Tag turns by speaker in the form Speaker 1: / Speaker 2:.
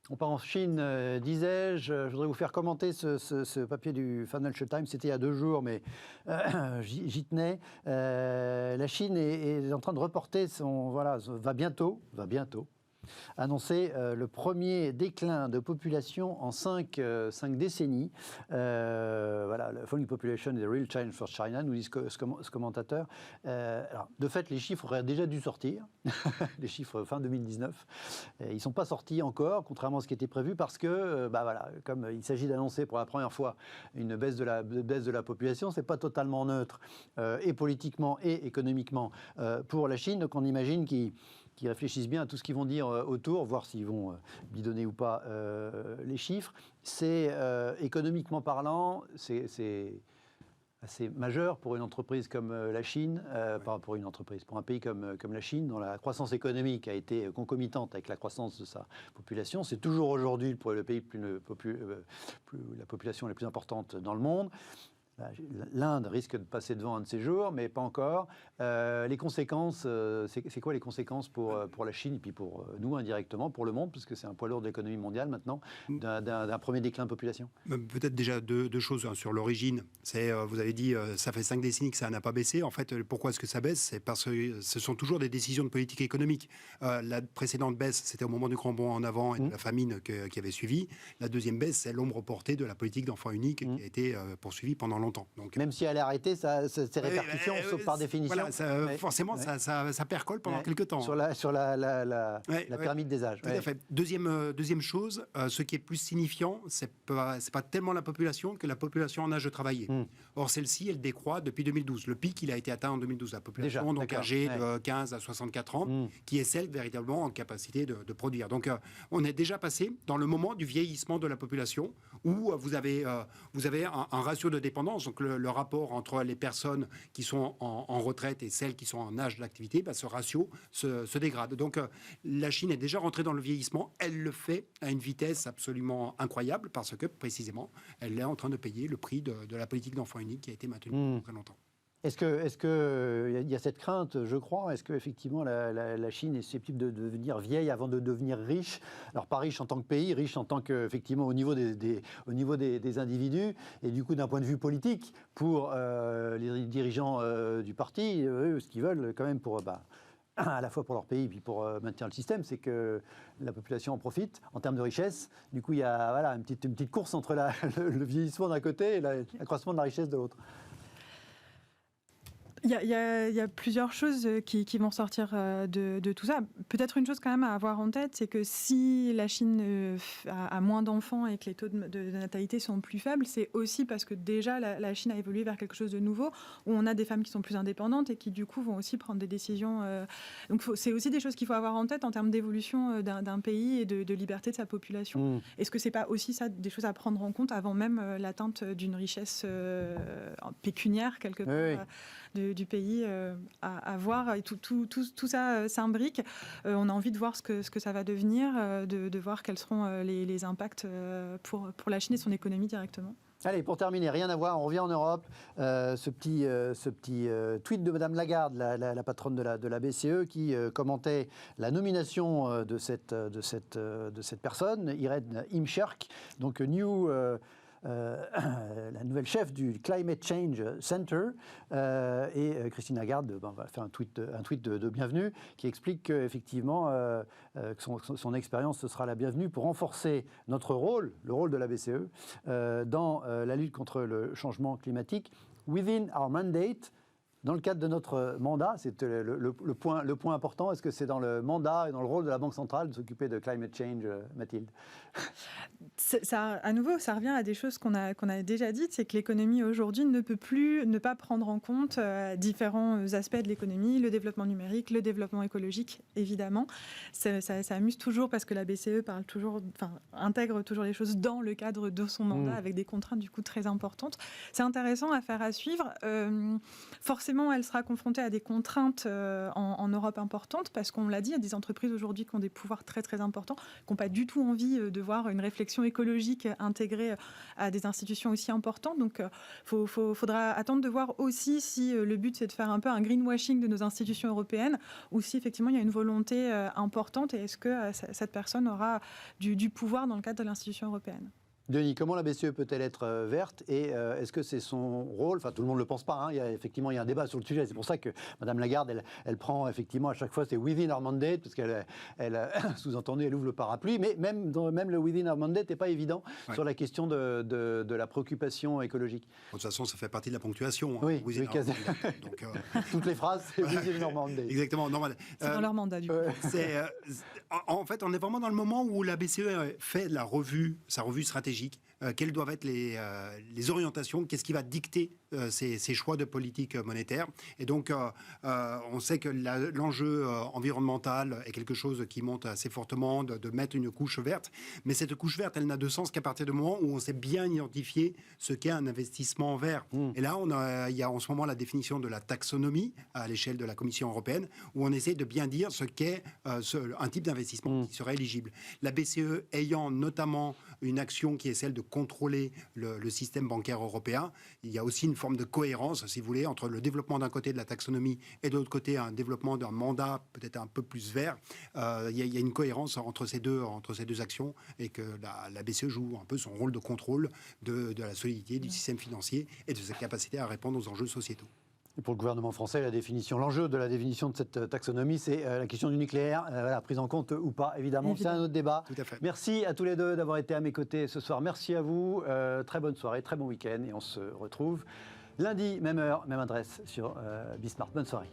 Speaker 1: On part en Chine, disais-je. Je voudrais vous faire commenter ce papier du Financial Times. C'était il y a 2 jours, mais j'y tenais. La Chine est en train de reporter va bientôt annoncer le premier déclin de population en 5 décennies. Le Falling Population is a Real Challenge for China, nous dit ce commentateur. Alors, de fait, les chiffres auraient déjà dû sortir, les chiffres fin 2019. Ils ne sont pas sortis encore, contrairement à ce qui était prévu, parce que, comme il s'agit d'annoncer pour la première fois une baisse de la population, ce n'est pas totalement neutre, et politiquement et économiquement, pour la Chine. Donc on imagine qu'ils réfléchissent bien à tout ce qu'ils vont dire autour, voir s'ils vont bidonner ou pas les chiffres. C'est, économiquement parlant, c'est assez majeur pour une entreprise comme la Chine, pour un pays comme la Chine, dont la croissance économique a été concomitante avec la croissance de sa population. C'est toujours aujourd'hui le pays la population la plus importante dans le monde. L'Inde risque de passer devant un de ces jours, mais pas encore. Les conséquences, c'est quoi les conséquences pour la Chine et puis pour nous indirectement, pour le monde, puisque c'est un poids lourd de l'économie mondiale maintenant, d'un premier déclin de population?
Speaker 2: Peut-être déjà deux choses sur l'origine. Vous avez dit, ça fait 5 décennies que ça n'a pas baissé. En fait, pourquoi est-ce que ça baisse? C'est parce que ce sont toujours des décisions de politique économique. La précédente baisse, c'était au moment du grand bond en avant et de la famine qui avait suivi. La deuxième baisse, c'est l'ombre portée de la politique d'enfant unique qui a été poursuivie pendant longtemps. Donc,
Speaker 1: même si elle a arrêté, ses répercussions, par définition.
Speaker 2: Voilà, forcément, ça percole pendant quelques temps.
Speaker 1: Sur la pyramide des âges.
Speaker 2: Tout à fait. Deuxième chose, ce qui est plus signifiant, c'est pas tellement la population que la population en âge de travailler. Or, celle-ci, elle décroît depuis 2012. Le pic, il a été atteint en 2012. La population âgée de 15 à 64 ans, qui est celle véritablement en capacité de produire. Donc, on est déjà passé dans le moment du vieillissement de la population, où vous avez un ratio de dépendance. Donc, le rapport entre les personnes qui sont en retraite et celles qui sont en âge d'activité, ce ratio se dégrade. Donc, la Chine est déjà rentrée dans le vieillissement. Elle le fait à une vitesse absolument incroyable parce que, précisément, elle est en train de payer le prix de la politique d'enfant unique qui a été maintenue pendant très longtemps.
Speaker 1: Est-ce que y a cette crainte, je crois, est-ce qu'effectivement la Chine est susceptible de devenir vieille avant de devenir riche? Alors pas riche en tant que pays, riche en tant qu'effectivement au niveau des individus, et du coup d'un point de vue politique, pour les dirigeants du parti, eux, ce qu'ils veulent quand même pour... à la fois pour leur pays et puis pour maintenir le système, c'est que la population en profite en termes de richesse. Du coup, il y a une petite course entre le vieillissement d'un côté et l'accroissement de la richesse de l'autre.
Speaker 3: Il y a plusieurs choses qui vont sortir de tout ça. Peut-être une chose quand même à avoir en tête, c'est que si la Chine a moins d'enfants et que les taux de natalité sont plus faibles, c'est aussi parce que déjà la Chine a évolué vers quelque chose de nouveau, où on a des femmes qui sont plus indépendantes et qui du coup vont aussi prendre des décisions. Donc c'est aussi des choses qu'il faut avoir en tête en termes d'évolution d'un pays et de liberté de sa population. Est-ce que c'est pas aussi ça des choses à prendre en compte avant même l'atteinte d'une richesse pécuniaire quelque part du pays à voir, et tout ça s'imbrique. On a envie de voir ce que ça va devenir, de voir quels seront les impacts pour la Chine et son économie directement.
Speaker 1: Allez, pour terminer, rien à voir, on revient en Europe. Ce petit tweet de Madame Lagarde, la patronne de la BCE, qui commentait la nomination de cette personne, Irène Imscherk, donc la nouvelle chef du Climate Change Center, et Christine Lagarde va faire un tweet de bienvenue qui explique qu'effectivement que son expérience ce sera la bienvenue pour renforcer notre rôle, le rôle de la BCE, dans la lutte contre le changement climatique. Within our mandate, dans le cadre de notre mandat, c'est le point important. Est-ce que c'est dans le mandat et dans le rôle de la Banque centrale de s'occuper de climate change, Mathilde?
Speaker 3: À nouveau, ça revient à des choses qu'on a déjà dites, c'est que l'économie aujourd'hui ne peut plus ne pas prendre en compte différents aspects de l'économie, le développement numérique, le développement écologique, évidemment. Ça amuse toujours parce que la BCE intègre toujours les choses dans le cadre de son mandat avec des contraintes du coup très importantes. C'est intéressant à faire à suivre. Forcément, effectivement, elle sera confrontée à des contraintes en Europe importantes, parce qu'on l'a dit, il y a des entreprises aujourd'hui qui ont des pouvoirs très très importants, qui n'ont pas du tout envie de voir une réflexion écologique intégrée à des institutions aussi importantes. Donc, faudra attendre de voir aussi si le but c'est de faire un peu un greenwashing de nos institutions européennes, ou si effectivement il y a une volonté importante, et est-ce que cette personne aura du pouvoir dans le cadre de l'institution européenne.
Speaker 1: Denis, comment la BCE peut-elle être verte et est-ce que c'est son rôle? Enfin, tout le monde ne le pense pas. Hein. Il y a un débat sur le sujet. C'est pour ça que Mme Lagarde, elle prend effectivement à chaque fois, c'est within our mandate, parce qu'elle sous-entendu, elle ouvre le parapluie. Mais même le within our mandate n'est pas évident sur la question de la préoccupation écologique.
Speaker 2: De toute façon, ça fait partie de la ponctuation.
Speaker 1: Oui, donc, toutes les phrases, c'est within our mandate.
Speaker 2: Exactement, normal.
Speaker 3: C'est dans leur mandat, du coup.
Speaker 2: En fait, on est vraiment dans le moment où la BCE fait sa revue stratégique. Quelles doivent être les orientations, qu'est-ce qui va dicter ces choix de politique monétaire. Et donc, on sait que l'enjeu environnemental est quelque chose qui monte assez fortement, de mettre une couche verte. Mais cette couche verte, elle n'a de sens qu'à partir du moment où on sait bien identifier ce qu'est un investissement vert. Et là, il y a en ce moment la définition de la taxonomie à l'échelle de la Commission européenne, où on essaie de bien dire ce qu'est un type d'investissement qui serait éligible. La BCE ayant notamment une action qui est celle de contrôler le système bancaire européen, il y a aussi une forme de cohérence, si vous voulez, entre le développement d'un côté de la taxonomie et de l'autre côté un développement d'un mandat peut-être un peu plus vert. Il y a une cohérence entre ces deux actions, et que la BCE joue un peu son rôle de contrôle de la solidité du système financier et de sa capacité à répondre aux enjeux sociétaux.
Speaker 1: Et pour le gouvernement français, l'enjeu de la définition de cette taxonomie, c'est la question du nucléaire, prise en compte ou pas, évidemment. C'est un autre débat.
Speaker 2: Tout à fait.
Speaker 1: Merci à tous les deux d'avoir été à mes côtés ce soir. Merci à vous. Très bonne soirée, très bon week-end. Et on se retrouve lundi, même heure, même adresse sur Bismart. Bonne soirée.